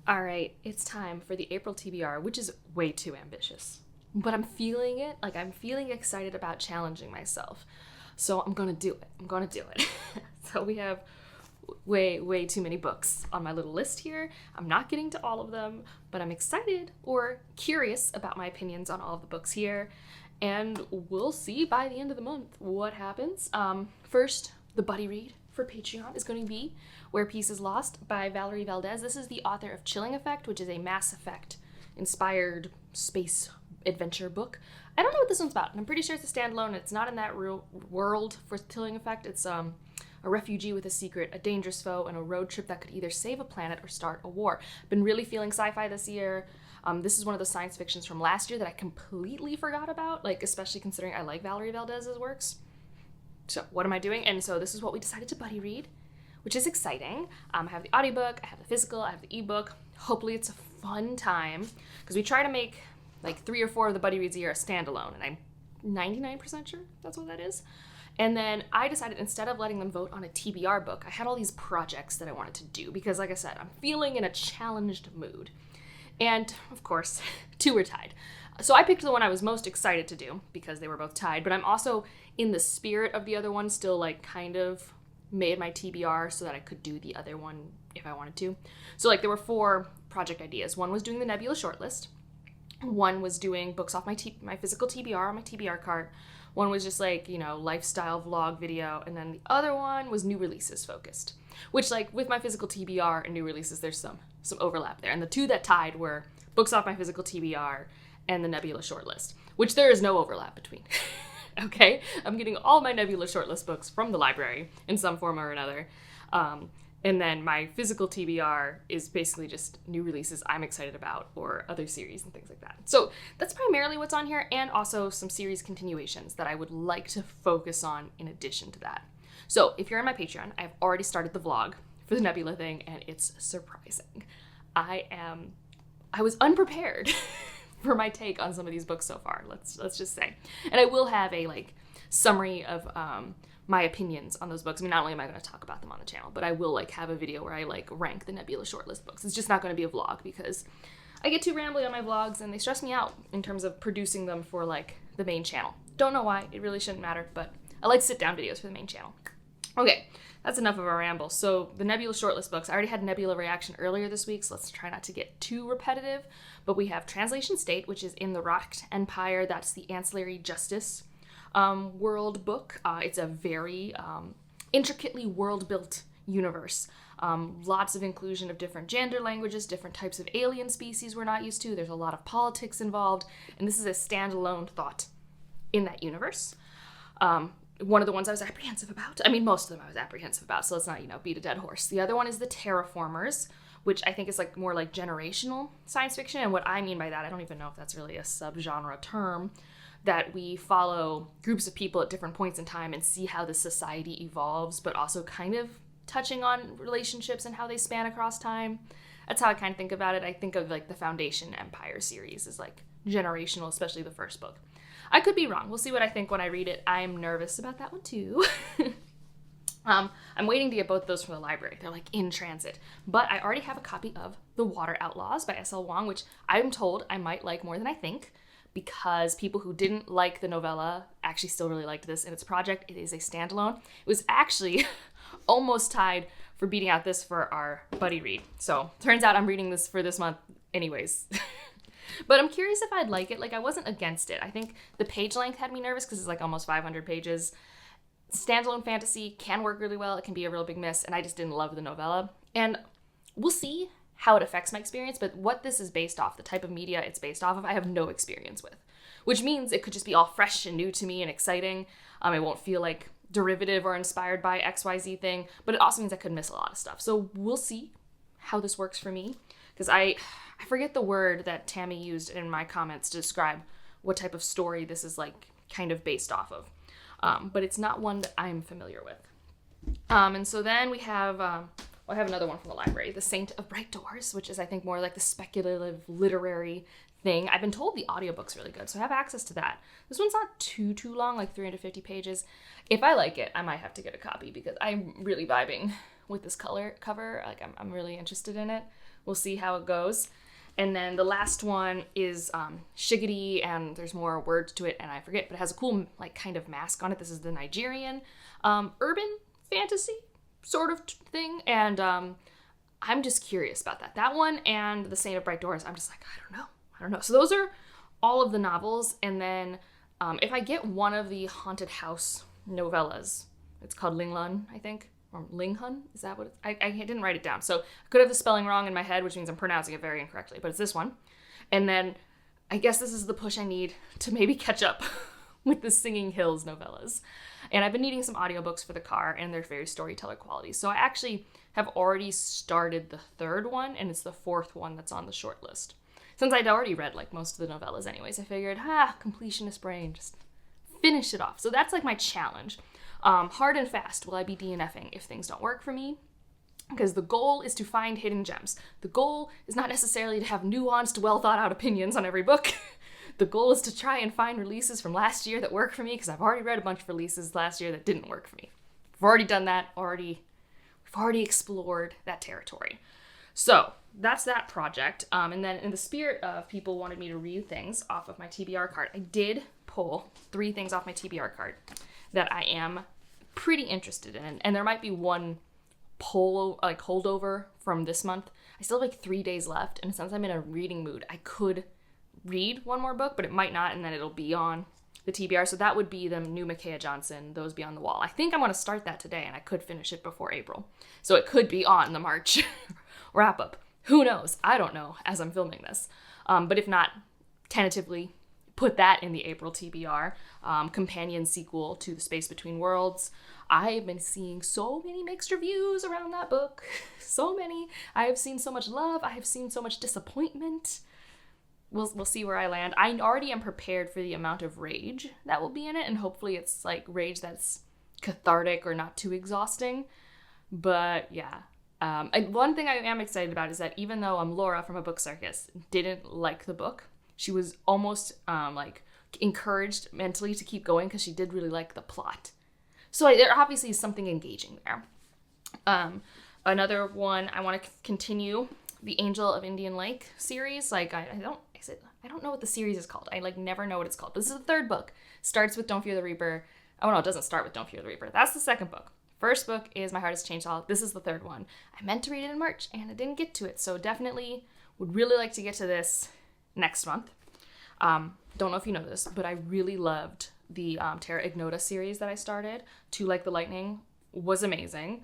All right, it's time for the April TBR, which is way too ambitious. But I'm feeling it. Like, I'm feeling excited about challenging myself. So I'm going to do it. I'm going to do it. So we have way too many books on my little list here. I'm not getting to all of them, but I'm excited or curious about my opinions on all of the books here. And we'll see by the end of the month what happens. First, the buddy read for Patreon is going to be Where Peace is Lost by Valerie Valdez. This is the author of Chilling Effect, which is a Mass Effect inspired space adventure book. I don't know what this one's about, and I'm pretty sure it's a standalone. It's not in that real world for Chilling Effect. It's a refugee with a secret, a dangerous foe, and a road trip that could either save a planet or start a war. Been really feeling sci-fi this year. This is one of the science fictions from last year that I completely forgot about, like especially considering I like Valerie Valdez's works. So what am I doing? And so this is what we decided to buddy read, which is exciting. I have the audiobook, I have the physical, I have the ebook. Hopefully it's a fun time, because we try to make like 3 or 4 of the buddy reads a year a standalone, and I'm 99% sure that's what that is. And then I decided, instead of letting them vote on a TBR book, I had all these projects that I wanted to do, because like I said, I'm feeling in a challenged mood. And of course, 2 were tied. So I picked the one I was most excited to do because they were both tied, but I'm also in the spirit of the other one still like kind of made my TBR so that I could do the other one if I wanted to. So like there were 4 project ideas. One was doing the Nebula shortlist. One was doing books off my physical TBR on my TBR cart. One was just like, lifestyle vlog video. And then the other one was new releases focused, which like with my physical TBR and new releases, there's some overlap there. And the 2 that tied were books off my physical TBR and the Nebula shortlist, which there is no overlap between. Okay? I'm getting all my Nebula shortlist books from the library in some form or another. And then my physical TBR is basically just new releases I'm excited about or other series and things like that. So that's primarily what's on here, and also some series continuations that I would like to focus on in addition to that. So if you're on my Patreon, I've already started the vlog for the Nebula thing, and it's surprising. I was unprepared for my take on some of these books so far, let's just say. And I will have a summary of my opinions on those books. I mean, not only am I going to talk about them on the channel, but I will have a video where I rank the Nebula shortlist books. It's just not going to be a vlog because I get too rambly on my vlogs and they stress me out in terms of producing them for the main channel. Don't know why, it really shouldn't matter, but I like sit down videos for the main channel. Okay, that's enough of a ramble. So the Nebula shortlist books, I already had Nebula reaction earlier this week, so let's try not to get too repetitive. But we have Translation State, which is in the Rocked Empire. That's the Ancillary Justice world book. It's a very intricately world-built universe. Lots of inclusion of different gender languages, different types of alien species we're not used to. There's a lot of politics involved, and this is a standalone thought in that universe. One of the ones I was apprehensive about. I mean, most of them I was apprehensive about, so let's not, beat a dead horse. The other one is the Terraformers, which I think is more generational science fiction. And what I mean by that, I don't even know if that's really a subgenre term, that we follow groups of people at different points in time and see how the society evolves, but also kind of touching on relationships and how they span across time. That's how I kind of think about it. I think of the Foundation Empire series as generational, especially the first book. I could be wrong. We'll see what I think when I read it. I'm nervous about that one too. I'm waiting to get both of those from the library. They're in transit. But I already have a copy of The Water Outlaws by S.L. Wong, which I'm told I might like more than I think, because people who didn't like the novella actually still really liked this in its project. It is a standalone. It was actually almost tied for beating out this for our buddy read. So turns out I'm reading this for this month anyways. But I'm curious if I'd like it. I wasn't against it. I think the page length had me nervous because it's almost 500 pages. Standalone fantasy can work really well. It can be a real big miss, and I just didn't love the novella. And we'll see how it affects my experience, but what this is based off, the type of media it's based off of, I have no experience with, which means it could just be all fresh and new to me and exciting. It won't feel derivative or inspired by XYZ thing, but it also means I could miss a lot of stuff. So we'll see how this works for me, because I forget the word that Tammy used in my comments to describe what type of story this is kind of based off of. But it's not one that I'm familiar with. And so then we have, I have another one from the library, The Saint of Bright Doors, which is I think more the speculative literary thing. I've been told the audiobook's really good, so I have access to that. This one's not too long, 350 pages. If I like it, I might have to get a copy because I'm really vibing with this cover. I'm really interested in it, We'll see how it goes. And then the last one is Shigidi, and there's more words to it, and I forget, but it has a cool like kind of mask on it. This is the Nigerian urban fantasy sort of thing, and I'm just curious about that. That one and The Saint of Bright Doors, I'm just like, I don't know. So those are all of the novels, and then if I get one of the haunted house novellas, it's called Linglun, I think, or Linghun, is that what it's, I didn't write it down, so I could have the spelling wrong in my head, which means I'm pronouncing it very incorrectly, but it's this one. And then I guess this is the push I need to maybe catch up with the Singing Hills novellas. And I've been needing some audiobooks for the car, and they're very storyteller quality. So I actually have already started the third one, and it's the fourth one that's on the short list. Since I'd already read like most of the novellas anyways, I figured, completionist brain, just finish it off. So that's like my challenge. Hard and fast will I be DNFing if things don't work for me? Because the goal is to find hidden gems. The goal is not necessarily to have nuanced, well thought out opinions on every book. The goal is to try and find releases from last year that work for me, because I've already read a bunch of releases last year that didn't work for me. I've already done that, we've already explored that territory. So that's that project. And then in the spirit of people wanted me to read things off of my TBR card, I did pull 3 things off my TBR card that I am pretty interested in. And there might be one holdover from this month. I still have like 3 days left. And since I'm in a reading mood, I could read one more book, but it might not. And then it'll be on the TBR. So that would be the new Micaiah Johnson, Those Beyond the Wall. I think I'm going to start that today, and I could finish it before April. So it could be on the March wrap up. Who knows? I don't know as I'm filming this. But if not, tentatively put that in the April TBR. Companion sequel to The Space Between Worlds. I've been seeing so many mixed reviews around that book. So many. I have seen so much love. I have seen so much disappointment. We'll see where I land. I already am prepared for the amount of rage that will be in it, and hopefully it's like rage that's cathartic or not too exhausting. But yeah. And one thing I am excited about is that even though Laura from A Book Circus didn't like the book, she was almost encouraged mentally to keep going because she did really like the plot. So there obviously is something engaging there. Another one, I want to continue the Angel of Indian Lake series. I don't know what the series is called. I never know what it's called. This is the third book. Starts with Don't Fear the Reaper. Oh no, it doesn't start with Don't Fear the Reaper. That's the second book. First book is My Heart is Chainsaw. This is the third one. I meant to read it in March and I didn't get to it. So definitely would really like to get to this next month. Don't know if you know this, but I really loved the Terra Ignota series that I started. To Like the Lightning was amazing.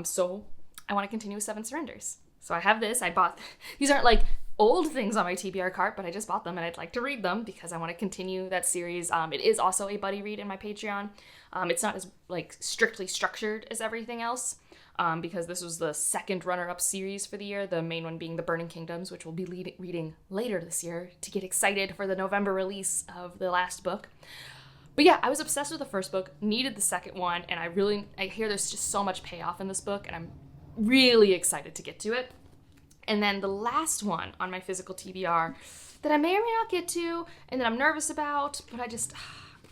So I want to continue with Seven Surrenders. So I have this. I bought, these aren't like old things on my TBR cart, but I just bought them and I'd like to read them because I want to continue that series. It is also a buddy read in my Patreon. It's not as strictly structured as everything else because this was the second runner-up series for the year, the main one being The Burning Kingdoms, which we'll be reading later this year to get excited for the November release of the last book. But yeah, I was obsessed with the first book, needed the second one, and I hear there's just so much payoff in this book, and I'm really excited to get to it. And then the last one on my physical TBR that I may or may not get to, and that I'm nervous about, but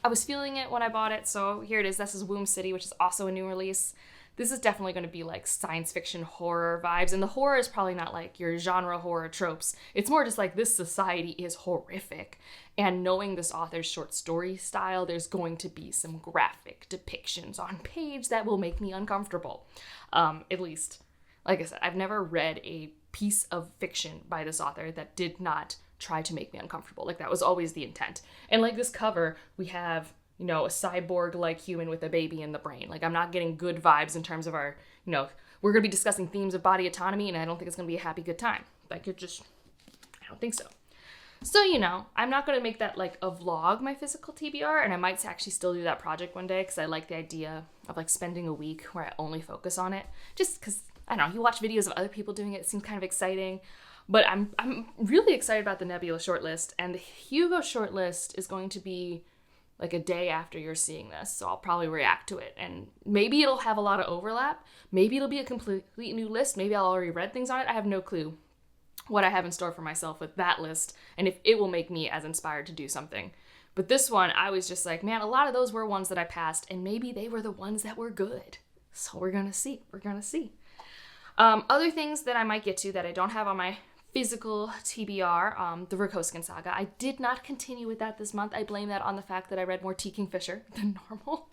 I was feeling it when I bought it, so here it is. This is Womb City, which is also a new release. This is definitely going to be like science fiction horror vibes, and the horror is probably not like your genre horror tropes. It's more just like this society is horrific, and knowing this author's short story style, there's going to be some graphic depictions on page that will make me uncomfortable. At least, like I said, I've never read a piece of fiction by this author that did not try to make me uncomfortable. That was always the intent. And this cover, we have, a cyborg-like human with a baby in the brain. I'm not getting good vibes in terms of our, we're going to be discussing themes of body autonomy, and I don't think it's going to be a happy, good time. I don't think so. So, I'm not going to make that a vlog, my physical TBR, and I might actually still do that project one day because I like the idea of spending a week where I only focus on it. Just because, I don't know, you watch videos of other people doing it, it seems kind of exciting. But I'm really excited about the Nebula shortlist, and the Hugo shortlist is going to be a day after you're seeing this, so I'll probably react to it. And maybe it'll have a lot of overlap. Maybe it'll be a completely new list. Maybe I'll already read things on it. I have no clue what I have in store for myself with that list, and if it will make me as inspired to do something. But this one, I was just man, a lot of those were ones that I passed, and maybe they were the ones that were good. So we're gonna see. Other things that I might get to that I don't have on my physical TBR, the Rakoskin Saga. I did not continue with that this month. I blame that on the fact that I read more T. Kingfisher than normal.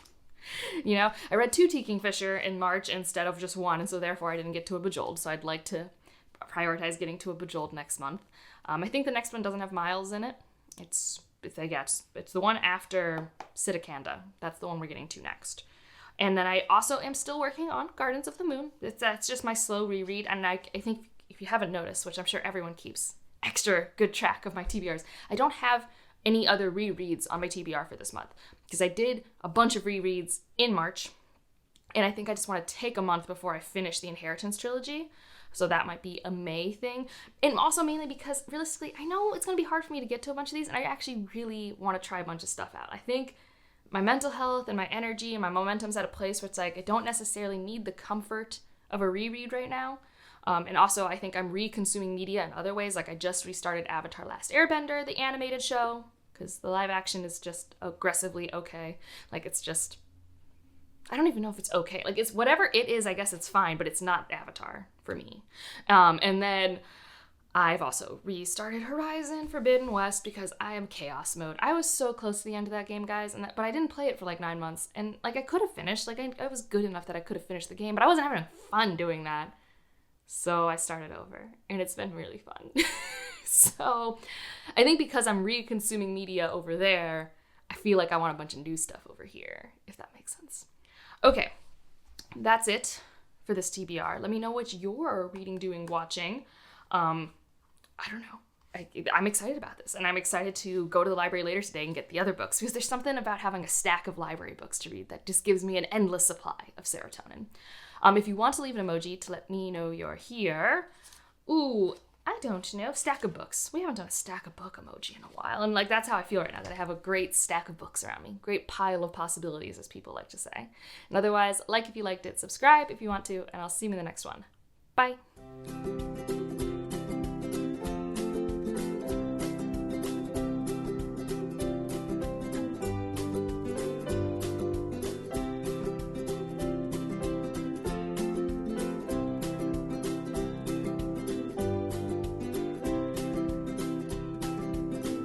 You know, I read 2 T. Kingfisher in March instead of just 1, and so therefore I didn't get to a Bejeweled, so I'd like to prioritize getting to a Bejeweled next month. I think the next one doesn't have Miles in it. It's the one after Sitakanda. That's the one we're getting to next. And then I also am still working on Gardens of the Moon. That's just my slow reread, and I think if you haven't noticed, which I'm sure everyone keeps extra good track of my TBRs, I don't have any other rereads on my TBR for this month, because I did a bunch of rereads in March, and I think I just want to take a month before I finish the Inheritance trilogy, so that might be a May thing, and also mainly because realistically I know it's going to be hard for me to get to a bunch of these, and I actually really want to try a bunch of stuff out. I think my mental health and my energy and my momentum's at a place where it's like I don't necessarily need the comfort of a reread right now. And also, I think I'm re-consuming media in other ways. Like, I just restarted Avatar Last Airbender, the animated show, because the live action is just aggressively okay. Like, it's just, I don't even know if it's okay. Like, it's whatever it is, I guess it's fine, but it's not Avatar for me. And then I've also restarted Horizon Forbidden West because I am chaos mode. I was so close to the end of that game, guys, but I didn't play it for like 9 months. And, like, I could have finished. Like, I was good enough that I could have finished the game, but I wasn't having fun doing that. So I started over, and it's been really fun. So I think because I'm re-consuming media over there, I feel like I want a bunch of new stuff over here, if that makes sense. Okay, that's it for this TBR. Let me know what you're reading, doing, watching. I don't know. I'm excited about this, and I'm excited to go to the library later today and get the other books, because there's something about having a stack of library books to read that just gives me an endless supply of serotonin. If you want to leave an emoji to let me know you're here, ooh, I don't know, stack of books. We haven't done a stack of book emoji in a while, and like that's how I feel right now, that I have a great stack of books around me, great pile of possibilities, as people like to say. And otherwise, like if you liked it, subscribe if you want to, and I'll see you in the next one. Bye.